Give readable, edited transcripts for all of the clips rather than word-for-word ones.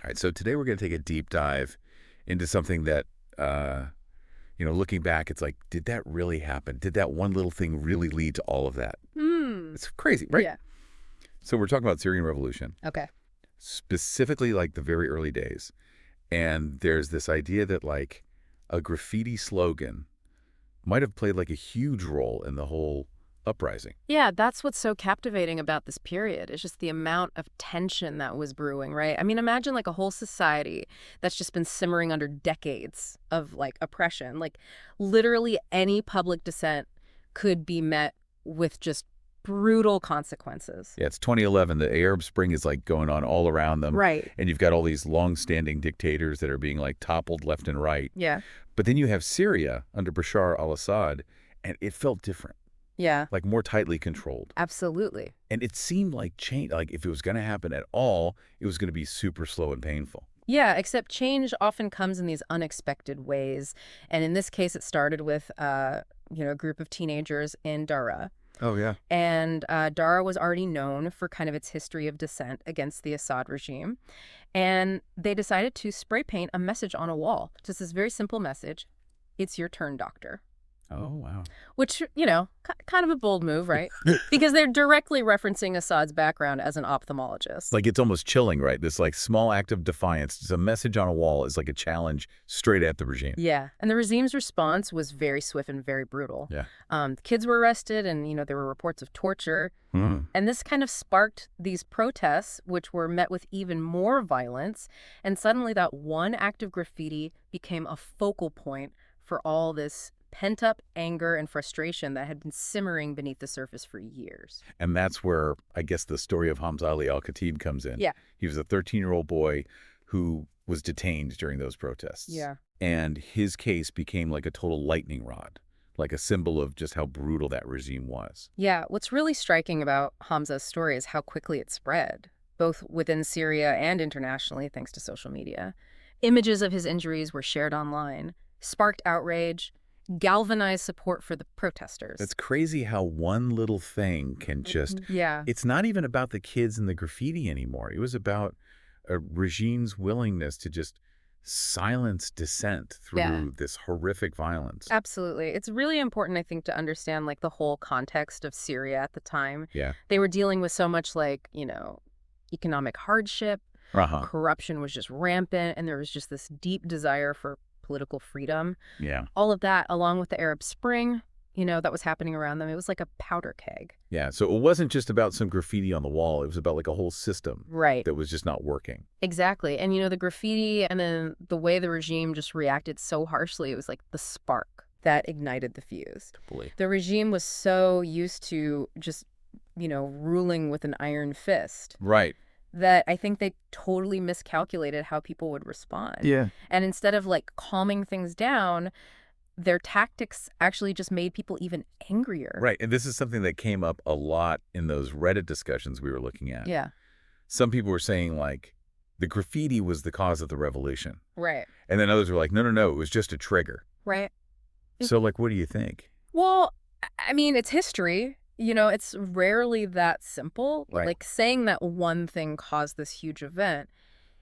All right, so today we're going to take a deep dive into something that, looking back, it's like, did that really happen? Did that one little thing really lead to all of that? It's crazy, right? Yeah. So we're talking about Syrian Revolution, Okay. specifically like the very early days. And there's this idea that like a graffiti slogan might have played like a huge role in the whole uprising. Yeah, that's what's so captivating about this period. It's just the amount of tension that was brewing, right? I mean, imagine like a whole society that's just been simmering under decades of like oppression. Like literally any public dissent could be met with just brutal consequences. Yeah, it's 2011. The Arab Spring is like going on all around them. Right. And you've got all these long-standing dictators that are being like toppled left and right. Yeah. But then you have Syria under Bashar al-Assad, and it felt different, Yeah. like more tightly controlled. Absolutely. And it seemed like change, like if it was going to happen at all, it was going to be super slow and painful. Yeah, except change often comes in these unexpected ways. And in this case, it started with, a group of teenagers in Daraa. Oh, yeah. And Daraa was already known for kind of its history of dissent against the Assad regime. And they decided to spray paint a message on a wall. Just this very simple message. It's your turn, doctor. Oh, wow. Which, kind of a bold move, right? Because they're directly referencing Assad's background as an ophthalmologist. Like it's almost chilling, right? This like small act of defiance. It's a message on a wall is like a challenge straight at the regime. Yeah. And the regime's response was very swift and very brutal. Yeah. The kids were arrested and, there were reports of torture. And this kind of sparked these protests, which were met with even more violence. And suddenly that one act of graffiti became a focal point for all this pent-up anger and frustration that had been simmering beneath the surface for years. And that's where, I guess, the story of Hamza Ali al-Khatib comes in. Yeah. He was a 13-year-old boy who was detained during those protests. Yeah. And his case became like a total lightning rod, like a symbol of just how brutal that regime was. Yeah. What's really striking about Hamza's story is how quickly it spread, both within Syria and internationally, thanks to social media. Images of his injuries were shared online, sparked outrage, galvanized support for the protesters. It's crazy how one little thing can just... Yeah. It's not even about the kids and the graffiti anymore. It was about a regime's willingness to just silence dissent through this horrific violence. Absolutely. It's really important, I think, to understand like the whole context of Syria at the time. Yeah. They were dealing with so much like, economic hardship. Corruption was just rampant, and there was just this deep desire for political freedom. Yeah. All of that, along with the Arab Spring, that was happening around them. It was like a powder keg. Yeah. So it wasn't just about some graffiti on the wall. It was about like a whole system that was just not working. Exactly. And, the graffiti and then the way the regime just reacted so harshly, it was like the spark that ignited the fuse. Totally. The regime was so used to just, ruling with an iron fist. Right. That I think they totally miscalculated how people would respond. Yeah. And instead of like calming things down, their tactics actually just made people even angrier. Right. And this is something that came up a lot in those Reddit discussions we were looking at. Yeah. Some people were saying like the graffiti was the cause of the revolution. Right. And then others were like, no, it was just a trigger. Right. So like, what do you think? Well, I mean, it's history. It's rarely that simple. Right. Like saying that one thing caused this huge event,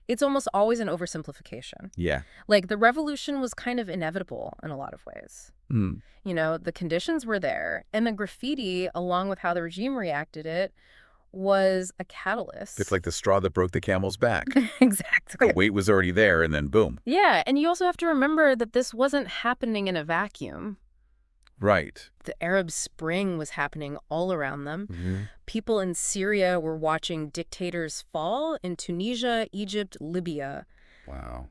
it's almost always an oversimplification. Yeah. Like the revolution was kind of inevitable in a lot of ways. The conditions were there, and the graffiti, along with how the regime reacted it, was a catalyst. It's like the straw that broke the camel's back. Exactly. The weight was already there, and then boom. Yeah, and you also have to remember that this wasn't happening in a vacuum. Right. The Arab Spring was happening all around them. People in Syria were watching dictators fall in Tunisia, Egypt, Libya. Wow.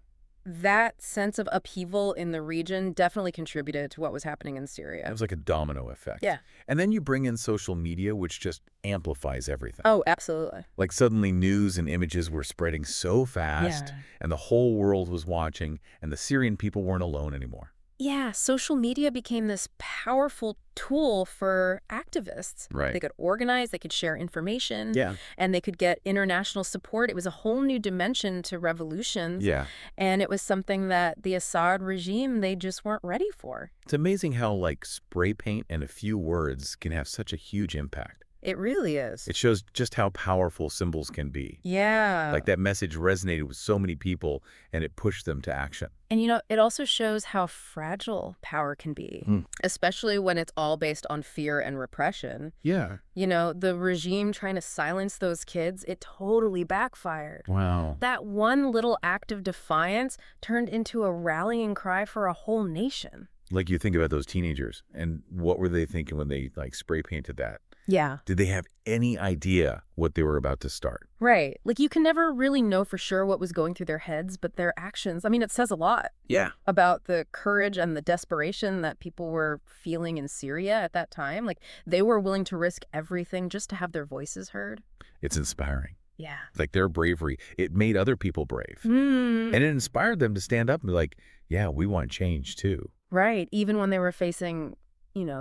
That sense of upheaval in the region definitely contributed to what was happening in Syria. It was like a domino effect. Yeah. And then you bring in social media, which just amplifies everything. Oh, absolutely. Like suddenly news and images were spreading so fast, and the whole world was watching, and the Syrian people weren't alone anymore. Yeah, social media became this powerful tool for activists. Right. They could organize, they could share information, Yeah. and they could get international support. It was a whole new dimension to revolutions. Yeah. And it was something that the Assad regime, they just weren't ready for. It's amazing how like spray paint and a few words can have such a huge impact. It really is. It shows just how powerful symbols can be. Yeah. Like that message resonated with so many people, and it pushed them to action. And it also shows how fragile power can be, especially when it's all based on fear and repression. Yeah. The regime trying to silence those kids, it totally backfired. Wow. That one little act of defiance turned into a rallying cry for a whole nation. Like you think about those teenagers, and what were they thinking when they spray painted that? Yeah. Did they have any idea what they were about to start? Right. Like, you can never really know for sure what was going through their heads, but their actions, it says a lot. Yeah. About the courage and the desperation that people were feeling in Syria at that time. Like, they were willing to risk everything just to have their voices heard. It's inspiring. Yeah. Like their bravery, it made other people brave. Mm. And it inspired them to stand up and be like, yeah, we want change too. Right. Even when they were facing,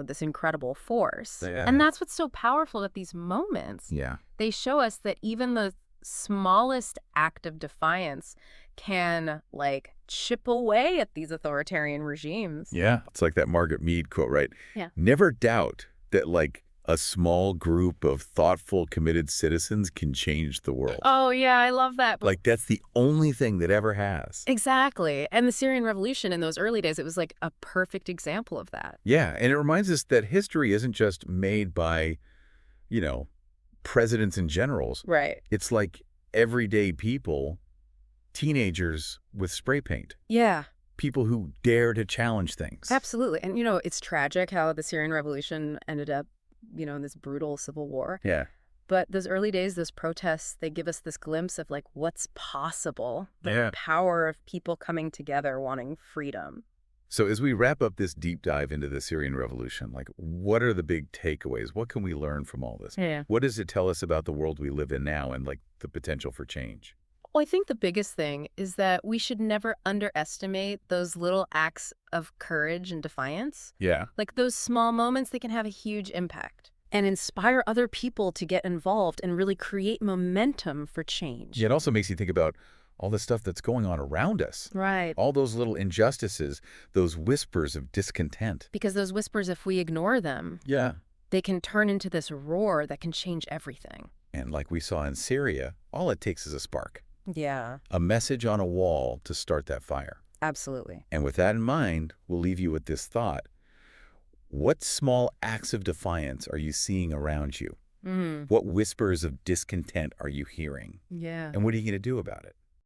this incredible force. Yeah. And that's what's so powerful at these moments. Yeah. They show us that even the smallest act of defiance can, chip away at these authoritarian regimes. Yeah. It's like that Margaret Mead quote, right? Yeah. Never doubt that, a small group of thoughtful, committed citizens can change the world. Oh, yeah, I love that. That's the only thing that ever has. Exactly. And the Syrian Revolution in those early days, it was a perfect example of that. Yeah. And it reminds us that history isn't just made by, presidents and generals. Right. It's like everyday people, teenagers with spray paint. Yeah. People who dare to challenge things. Absolutely. And, it's tragic how the Syrian Revolution ended up, in this brutal civil war. Yeah. But those early days, those protests, they give us this glimpse of what's possible. The Yeah. power of people coming together wanting freedom. So as we wrap up this deep dive into the Syrian Revolution, what are the big takeaways? What can we learn from all this? Yeah. What does it tell us about the world we live in now and the potential for change? Well, I think the biggest thing is that we should never underestimate those little acts of courage and defiance. Yeah. Those small moments, they can have a huge impact and inspire other people to get involved and really create momentum for change. Yeah, it also makes you think about all the stuff that's going on around us. Right. All those little injustices, those whispers of discontent. Because those whispers, if we ignore them, Yeah. they can turn into this roar that can change everything. And like we saw in Syria, all it takes is a spark. Yeah, A message on a wall to start that fire. absolutely. And with that in mind, we'll leave you with this thought. What small acts of defiance are you seeing around you? What whispers of discontent are you hearing? Yeah. And what are you going to do about it?